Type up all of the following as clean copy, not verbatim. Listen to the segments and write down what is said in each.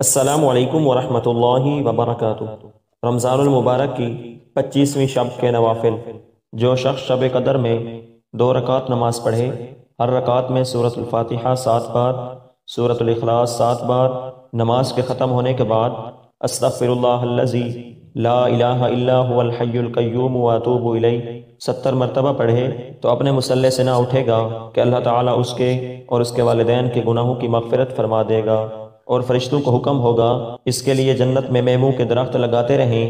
السلام علیکم ورحمۃ اللہ وبرکاتہ۔ رمضان المبارک کی 25ویں شب کے نوافل۔ جو شخص شب قدر میں 2 رکعت نماز پڑھے، ہر رکعت میں سورۃ الفاتحہ 7 بار، سورۃ الاخلاص 7 بار، نماز کے ختم ہونے کے بعد استغفر اللہ الذی لا الہ الا هو الحی القیوم واتوب الیہ 70 مرتبہ پڑھے تو اپنے مصلی سے نہ اٹھے گا کہ اللہ تعالیٰ اس کے اور اس کے والدین کے گناہوں کی مغفرت فرما دے گا، اور فرشتوں کو حکم ہوگا اس کے لیے جنت میں میموں کے درخت لگاتے رہیں،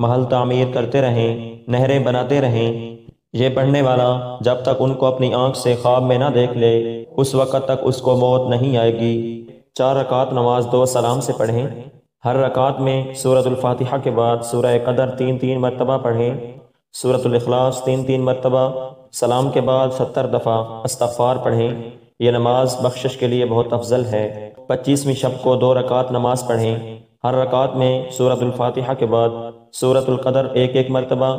محل تعمیر کرتے رہیں، نہریں بناتے رہیں۔ یہ پڑھنے والا جب تک ان کو اپنی آنکھ سے خواب میں نہ دیکھ لے اس وقت تک اس کو موت نہیں آئے گی۔ 4 رکعت نماز 2 سلام سے پڑھیں۔ ہر رکعت میں سورۃ الفاتحہ کے بعد سورہ قدر 3 مرتبہ پڑھیں، سورۃ الاخلاص 3 مرتبہ، سلام کے بعد 70 دفعہ استغفار پڑھیں۔ یہ نماز بخشش کے لیے بہت افضل ہے۔ 25ویں شب کو 2 رکعت نماز پڑھیں۔ ہر رکعت میں سورۃ الفاتحہ کے بعد سورۃ القدر 1 مرتبہ،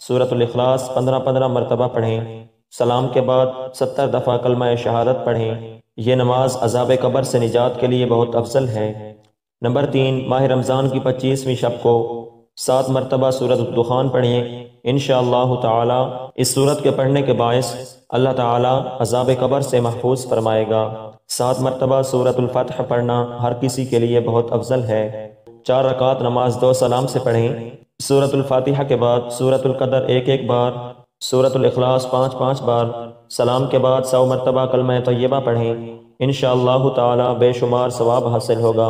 سورۃ الاخلاص 15 مرتبہ پڑھیں۔ سلام کے بعد 70 دفعہ کلمہ شہادت پڑھیں۔ یہ نماز عذاب قبر سے نجات کے لیے بہت افضل ہے۔ نمبر 3، ماہ رمضان کی 25ویں شب کو 7 مرتبہ سورۃ الدخان پڑھیں۔ انشاءاللہ تعالی اس سورت کے پڑھنے کے باعث اللہ تعالی عذاب قبر سے محفوظ فرمائے گا۔ 7 مرتبہ سورۃ الفتح پڑھنا ہر کسی کے لیے بہت افضل ہے۔ 4 رکعت نماز 2 سلام سے پڑھیں۔ سورۃ الفاتحہ کے بعد سورۃ القدر 1 بار، سورۃ الاخلاص 5 بار، سلام کے بعد 100 مرتبہ کلمہ طیبہ پڑھیں۔ انشاءاللہ تعالی بے شمار ثواب حاصل ہوگا۔